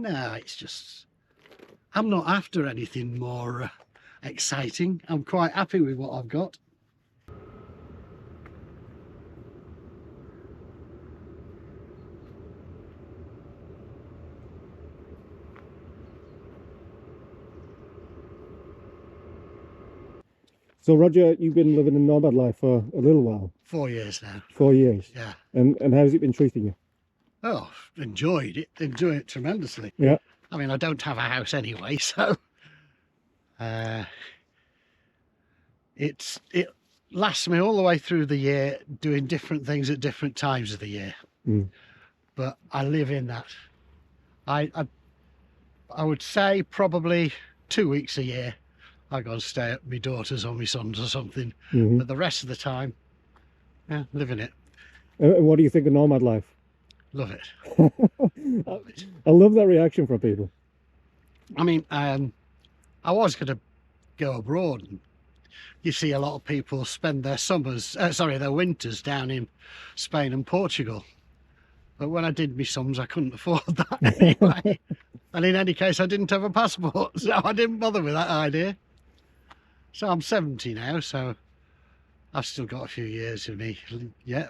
No, it's just, I'm not after anything more exciting. I'm quite happy with what I've got. So Roger, you've been living a nomad life for a little while. 4 years now. 4 years. Yeah. And how's it been treating you? Oh, enjoyed it. Enjoy it tremendously. Yeah. I mean, I don't have a house anyway, so it lasts me all the way through the year, doing different things at different times of the year. But I live in that. I would say probably 2 weeks a year I go and stay at my daughter's or my son's or something. But the rest of the time, yeah, living it. And what do you think of nomad life? Love it. Love it. I love that reaction from people. I mean, I was going to go abroad, and you see a lot of people spend their their winters down in Spain and Portugal. But when I did my sums, I couldn't afford that anyway. And in any case, I didn't have a passport, so I didn't bother with that idea. So I'm 70 now, so I've still got a few years of me. Yeah,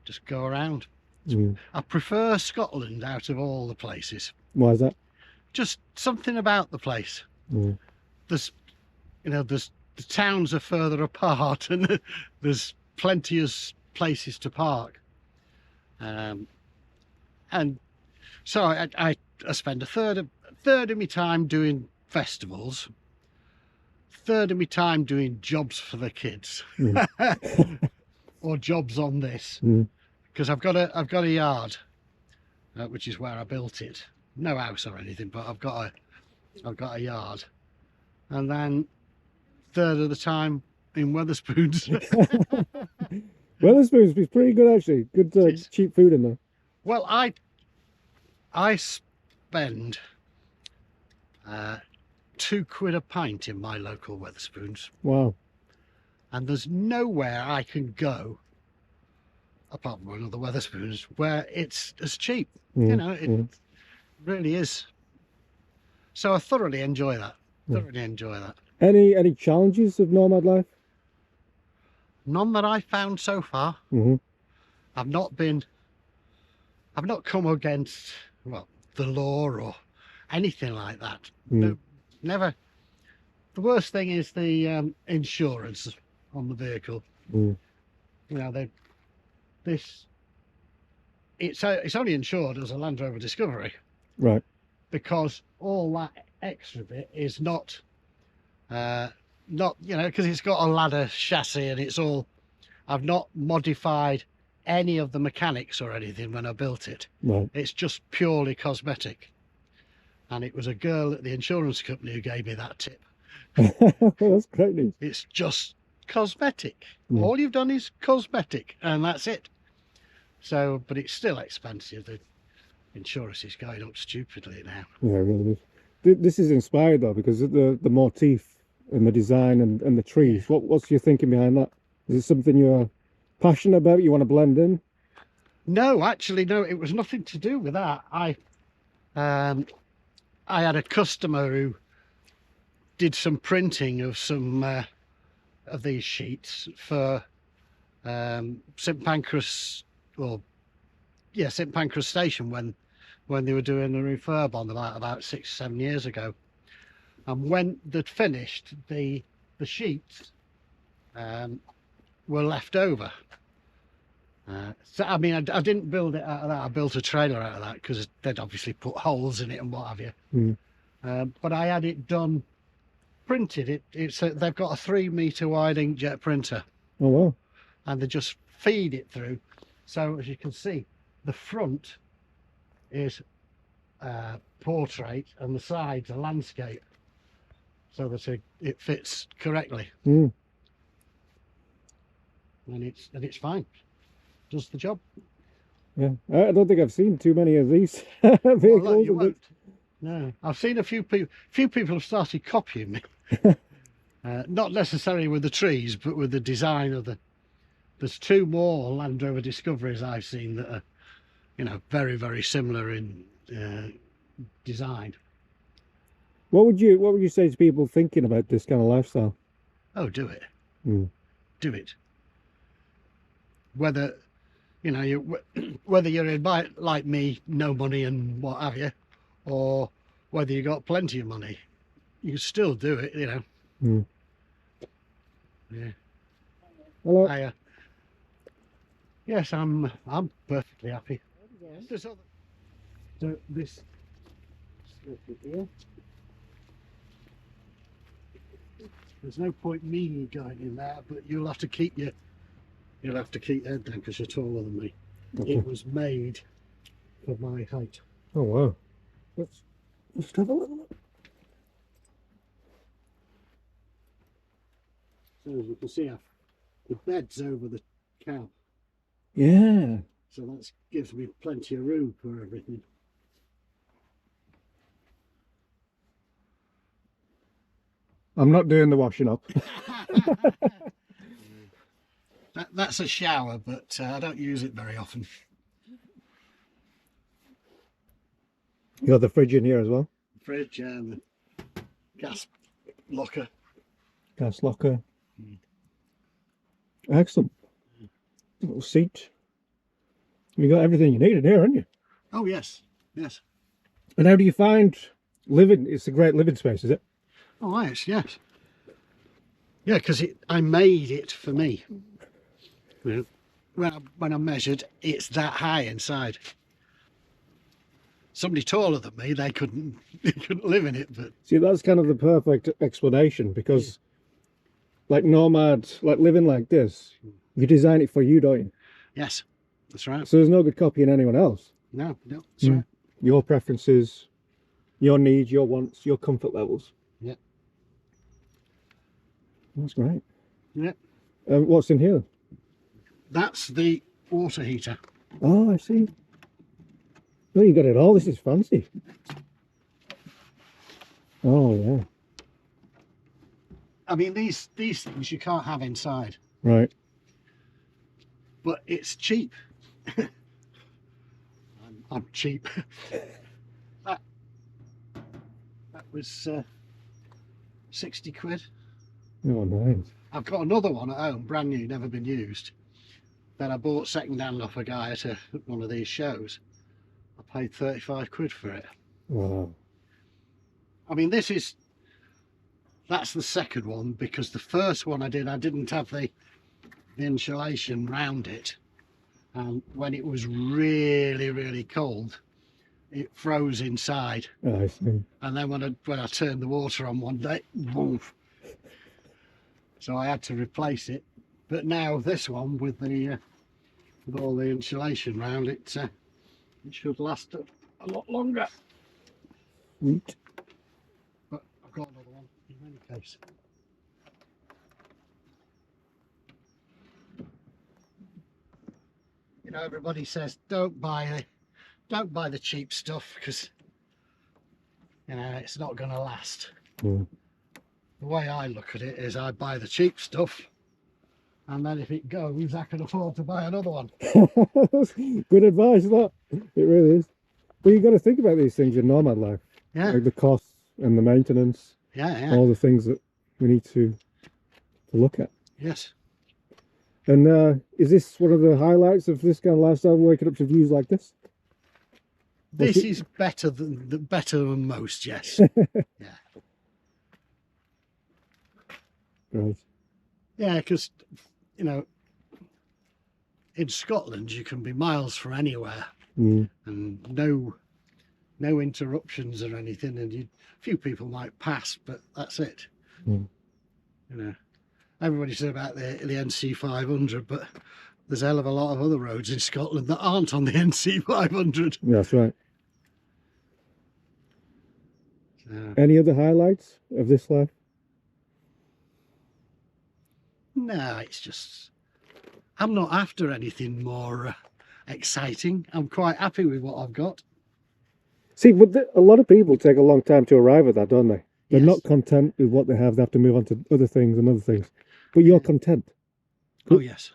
just go around. I prefer Scotland out of all the places. Why is that? Just something about the place. There's, the towns are further apart, and there's plenty of places to park. And so I spend a third of my time doing festivals, third of my time doing jobs for the kids, or jobs on this, because I've got a yard, which is where I built it. No house or anything, but I've got a yard, and then third of the time in Wetherspoons. Wetherspoons is pretty good actually. Good cheap food in there. Well, I spend £2 a pint in my local Wetherspoons. Wow. And there's nowhere I can go apart from another Wetherspoons where it's as cheap. It really is. So I thoroughly enjoy that. Thoroughly enjoy that. Any challenges of nomad life? None that I found so far. I've not come against, well, the law or anything like that. No, never. The worst thing is the insurance on the vehicle. It's only insured as a Land Rover Discovery, right? Because all that extra bit is not because it's got a ladder chassis and it's all. I've not modified any of the mechanics or anything when I built it. Right. It's just purely cosmetic. And it was a girl at the insurance company who gave me that tip. That's great news. It's just cosmetic. All you've done is cosmetic, and that's it. So, but it's still expensive. The insurance is going up stupidly now. Yeah, it really is. This is inspired though, because of the motif and the design and the trees. What's your thinking behind that? Is it something you're passionate about? You want to blend in? No, actually, no. It was nothing to do with that. I had a customer who did some printing of some of these sheets for St Pancras, St Pancras Station when they were doing the refurb on them about 6 or 7 years ago. And when they'd finished, the sheets were left over. So I mean, I didn't build it out of that. I built a trailer out of that because they'd obviously put holes in it and what have you. But I had it done, printed. They've got a 3 metre wide inkjet printer. Oh wow! And they just feed it through. So as you can see, the front is portrait and the sides are landscape, so that it fits correctly. And it's fine. Does the job. Yeah, I don't think I've seen too many of these vehicles. Well, you won't. No, I've seen a few people. Few people have started copying me. Not necessarily with the trees, but with the design of the. There's 2 more Land Rover Discoveries I've seen that are, very, very similar in design. What would you say to people thinking about this kind of lifestyle? Oh, do it. Mm. Do it. Whether, you know, whether you're in like me, no money and what have you, or whether you got plenty of money, you can still do it, you know. Mm. Yeah. Hello. Yes, I'm perfectly happy. So this here. There's no point me going in there, but you'll have to keep your head down because you're taller than me. Okay. It was made for my height. Oh wow. Let's have a little look. So as you can see, the bed's over the cab. Yeah. So that gives me plenty of room for everything. I'm not doing the washing up. That's a shower, but I don't use it very often. You got the fridge in here as well. Fridge and the gas locker. Gas locker. Excellent. Little seat. You got everything you need in here, haven't you? Oh yes, yes. And how do you find living? It's a great living space, is it? Oh yes, yes. Yeah, because I made it for me. You know, when I measured, it's that high inside. Somebody taller than me, they couldn't live in it. But see, that's kind of the perfect explanation, because like Nomad, like living like this, you design it for you, don't you? Yes, that's right. So there's no good copying anyone else. No, that's right. Your preferences, your needs, your wants, your comfort levels. Yeah. That's great. Yeah. What's in here? That's the water heater. Oh, I see. Oh, you got it all. This is fancy. Oh, yeah. I mean, these things you can't have inside. Right. But it's cheap. I'm cheap. that was 60 quid. Oh, nice. I've got another one at home, brand new, never been used, that I bought second hand off a guy at one of these shows. I paid 35 quid for it. Wow. I mean, that's the second one, because the first one I didn't have the insulation round it, and when it was really, really cold, it froze inside. Oh, I see. And then when I turned the water on one day, boom. So I had to replace it. But now this one with all the insulation round it, it should last a lot longer. Sweet. But I've got another one in any case. You know, everybody says don't buy the cheap stuff, because you know it's not going to last. Mm. The way I look at it is I buy the cheap stuff, and then if it goes, I can afford to buy another one. Good advice, that. It really is. But you've got to think about these things in nomad life. Yeah. Like the costs and the maintenance. Yeah. All the things that we need to look at. Yes. And is this one of the highlights of this kind of lifestyle, waking up to views like this? This is better than most, yes. Yeah. Right. Yeah, because, you know, in Scotland you can be miles from anywhere, and no interruptions or anything, and a few people might pass, but that's it. You know, everybody said about the NC 500, but there's a hell of a lot of other roads in Scotland that aren't on the NC 500. Yeah, that's right. So, any other highlights of this life? no, it's just I'm not after anything more exciting. I'm quite happy with what I've got. See, but a lot of people take a long time to arrive at that, don't they? They're Yes. not content with what they have. They have to move on to other things and other things. But you're content. Oh yes,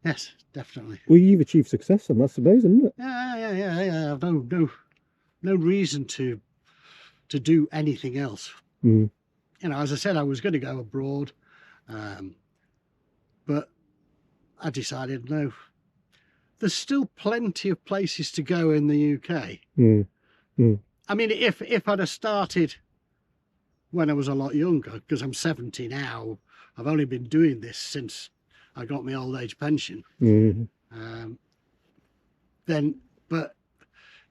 yes, definitely. Well, you've achieved success, and that's amazing, isn't it? Yeah. I've no no reason to do anything else. Mm. You know, as I said, I was going to go abroad, but I decided no. There's still plenty of places to go in the UK. Mm. Mm. I mean, if I'd have started when I was a lot younger, because I'm 70 now, I've only been doing this since I got my old age pension. Mm. But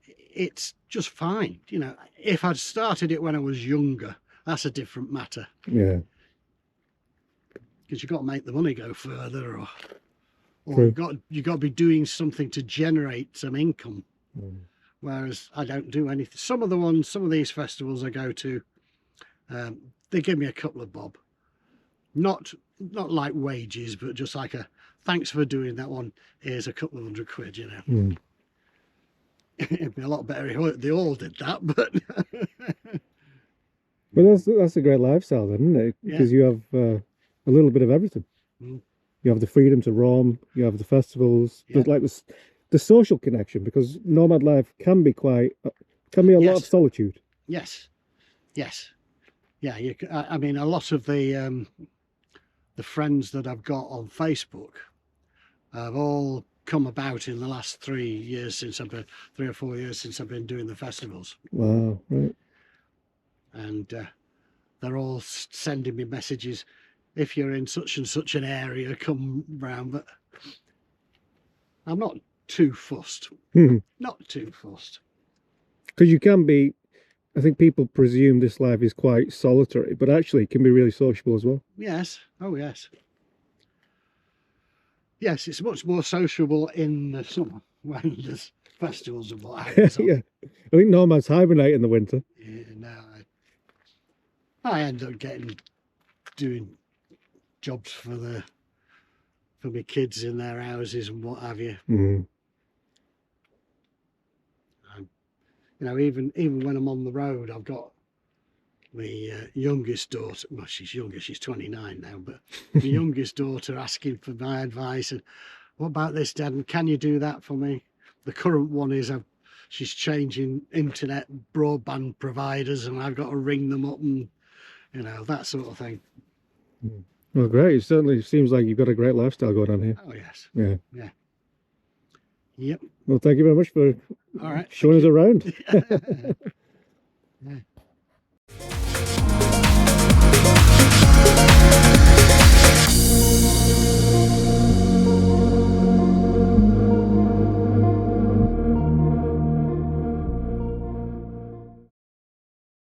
it's just fine. You know, if I'd started it when I was younger, that's a different matter. Yeah. Because you've got to make the money go further, or True. you got to be doing something to generate some income. Mm. Whereas I don't do anything. Some of these festivals I go to, they give me a couple of bob. Not like wages, but just like a thanks for doing that one. Here's a couple of £100, you know. Mm. It'd be a lot better if they all did that, but But that's a great lifestyle then, isn't it? Because you have a little bit of everything. Mm. You have the freedom to roam, you have the festivals, there's like the social connection, because nomad life can be a lot of solitude. Yes. Yeah. I mean, a lot of the friends that I've got on Facebook have all come about in the last 3 years since 3 or 4 years since I've been doing the festivals. Wow, right. And they're all sending me messages. If you're in such and such an area, come round. But I'm not too fussed. Not too fussed. Because you can be, I think people presume this life is quite solitary, but actually it can be really sociable as well. Yes. Oh, yes. Yes, it's much more sociable in the summer when there's festivals and what have you. Yeah. I think nomads hibernate in the winter. Yeah, no, I end up doing jobs for my kids in their houses and what have you. Mm. You know, even when I'm on the road, I've got my youngest daughter. Well, she's younger, she's 29 now, but my youngest daughter asking for my advice. And what about this, Dad? And can you do that for me? The current one is she's changing internet broadband providers, and I've got to ring them up and, you know, that sort of thing. Well, great. It certainly seems like you've got a great lifestyle going on here. Oh, yes. Yeah. Yeah. Yep. Well, thank you very much for All right. showing us around. Yeah.